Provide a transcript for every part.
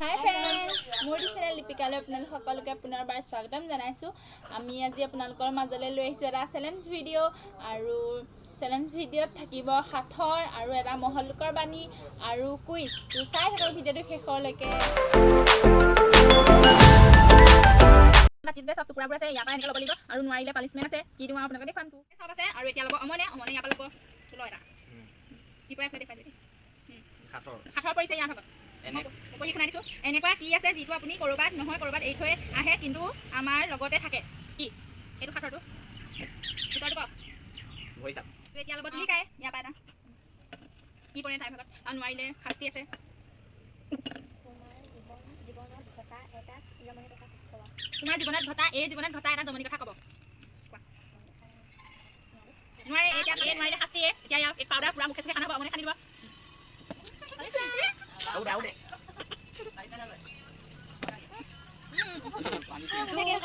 হাই friends, মোৰ channel লিপিকালৈ আপোনালোক সকলোকে পুনৰবাৰ স্বাগতম জনাইছোঁ। আমি আজি আপোনালোকৰ মাজলৈ লৈ আহিছোঁ এটা চেলেঞ্জ ভিডিঅ' আৰু চেলেঞ্জ ভিডিঅ'ত থাকিব সাঁথৰ আৰু এটা মহল্লোকৰ বাণী আৰু কুইজ। তো চাই থাকক ভিডিঅ'টো শেষলৈকে। বাকীতে চব টুকুৰাবোৰ আছে, ইয়াৰ পৰা এনেকৈ ল'ব লাগিব আৰু নোৱাৰিলে পানিছমেণ্ট আছে। কি দিওঁ আপোনালোকে দেখুৱাম। চব আছে আৰু এতিয়া ল'ব অমনে ইয়াৰ পৰা ল'ব চলো এটা কি পৰা দেখুৱাই দিবি সাঁথৰ পৰিছে ইয়াৰ ভাগত পঢ়ি শুনাই দিছোঁ। এনেকুৱা কি আছে যিটো আপুনি ক'ৰবাত নহয় ক'ৰবাত এৰি থৈ আহে কিন্তু আমাৰ লগতে থাকে? কি এইটো সাঁথৰটো ভিতৰটো কওক। এতিয়া লগত লিখাই ইয়াৰ পৰা এটা কি পৰে তাইৰ ভাগত আৰু নোৱাৰিলে শাস্তি আছে। তোমাৰ জীৱনত ঘটা এই জীৱনত ঘটা এটা জমনি কথা ক'ব। নোৱাৰে এতিয়া এই নোৱাৰিলে শাস্তি এতিয়া ইয়াক এক পাউডাৰ পূৰা মুখে চুখে খানা হ'ব মানে খানি দিব।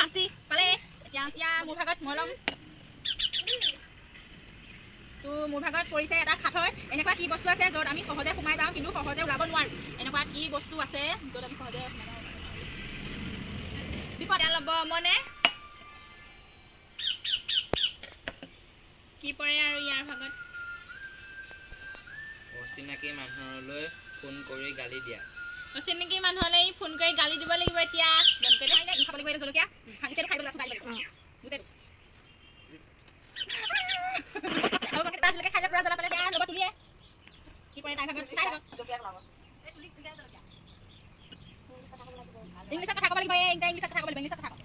শাস্তি পালে এতিয়া এতিয়া মোৰ ভাগত মই ল'ম। তো মোৰ ভাগত পৰিছে এটা সাঁথৰ। এনেকুৱা কি বস্তু আছে য'ত আমি সহজে সোমাই যাওঁ কিন্তু সহজে ওলাব নোৱাৰোঁ? এনেকুৱা কি বস্তু আছে য'ত আমি সহজে সোমাই যাওঁ? বিপদ ল'ব মনে কি পৰে আৰু ইয়াৰ ভাগত? অচিনাকি মানুহলৈ ফোন কৰি গালি দিয়া। অচিনাকি মানুহলৈ ফোন কৰি গালি দিব লাগিব। এতিয়া বন্ধ কৰি দে, ই খাব লাগিব এইটো জলকীয়া গোটেইটো খাই পেলাই গালি দিব গোটেইটো। তাত জলকীয়া খাই পুৰা জ্বলা পালে বেয়া ল'ব তুলিয়ে কি কৰে তাই ভাগত চাই থাকক। ইংলিছত কথা ক'ব লাগিব, ইংলিছত কথা ক'ব লাগিব, ইংলিছত কথা ক'ব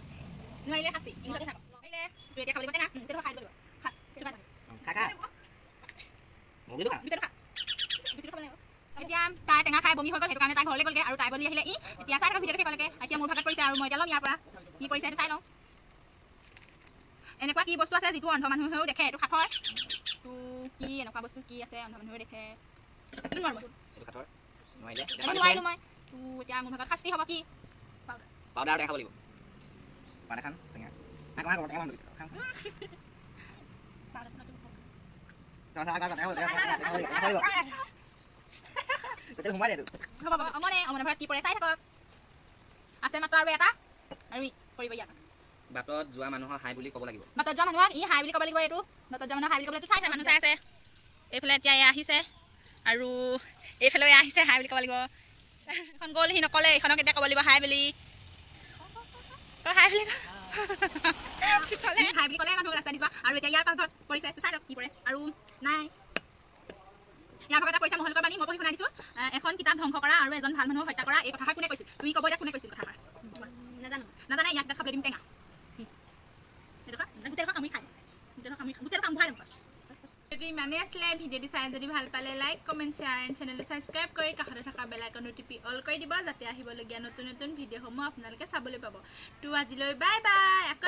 নোৱাৰিলে শাস্তি ইংলিছত কথা ক'ব নোৱাৰিলে তোৰ এতিয়া খাব লাগিব টেঙা গোটেইটো খাই দিব এতিয়া তাই টেঙা খাই বমি হৈ গ'ল, সেইটো কাৰণে তাই ঘৰলৈ গ'লগৈ আৰু তাই বলি আহিলে ই এতিয়া চাই থাকক ভিডিঅ'টো শেষলৈকে। এতিয়া মোৰ ভাগত পৰিছে আৰু মই এতিয়া ল'ম ইয়াৰ পৰা কি পৰিছে সেইটো চাই লওঁ। এনেকুৱা কি বস্তু আছে যিটো অন্ধ মানুহেও দেখে? এইটো সাঁথৰ। তো কি এনেকুৱা বস্তু কি আছে অন্ধ মানুহেও দেখে? নোৱাৰিলোঁ মই। তো এতিয়া মোৰ ভাগত শাস্তি হ'ব কি? পাউডাৰ খাব লাগিব। অমনে ভাগত কি পৰে চাই থাকক। আছে মাত্ৰ আৰু এটা আৰু কৰিব ইয়াত। বাটত যোৱা মানুহক হাই বুলি ক'ব লাগিব। বাটত যোৱা মানুহক ই হাই বুলি ক'ব লাগিব। এইটো বাটত যোৱা মানুহক হাই বুলি ক'ব লাগিব। চাইছে মানুহ চাই আছে এইফালে এতিয়া এয়া আহিছে আৰু এইফালেও এয়া আহিছে হাই বুলি ক'ব লাগিব। এখন গ'ল সি নক'লে এইখনক এতিয়া ক'ব লাগিব হাই বুলি। হাই বুলি হাই বুলি ক'লে মানুহক ৰাস্তা দি যোৱা আৰু এতিয়া ইয়াৰ ভাগত পৰিছে চাই লওক কি পৰে আৰু নাই। ইয়াৰ ভাগত এটা পৰিছে মহল্লোকৰ বাণী। মই পঢ়ি শুনাই দিছোঁ। এখন কিতাপ ধ্বংস কৰা আৰু এজন ভাল মানুহক হত্যা কৰা এই কথাষাৰ কোনে কৈছিল? তুমি ক'ব এতিয়া কোনে কৈছিল কথাষাৰ? নাজানে ইয়াক খাবলৈ দিম টেঙা গোটেই কামুৰি খাই গোটেই কামুৰাই দিম। যদি ইমানেই আছিলে ভিডিঅ'টো চাই যদি ভাল পালে লাইক কমেণ্ট শ্বেয়াৰ এণ্ড চেনেলটো ছাবস্ক্ৰাইব কৰি কাষতে থকা বেল আইকনটো টিপি অল কৰি দিব যাতে আহিবলগীয়া নতুন নতুন ভিডিঅ'সমূহ আপোনালোকে চাবলৈ পাব। তো আজিলৈ বাই বাই। আকৌ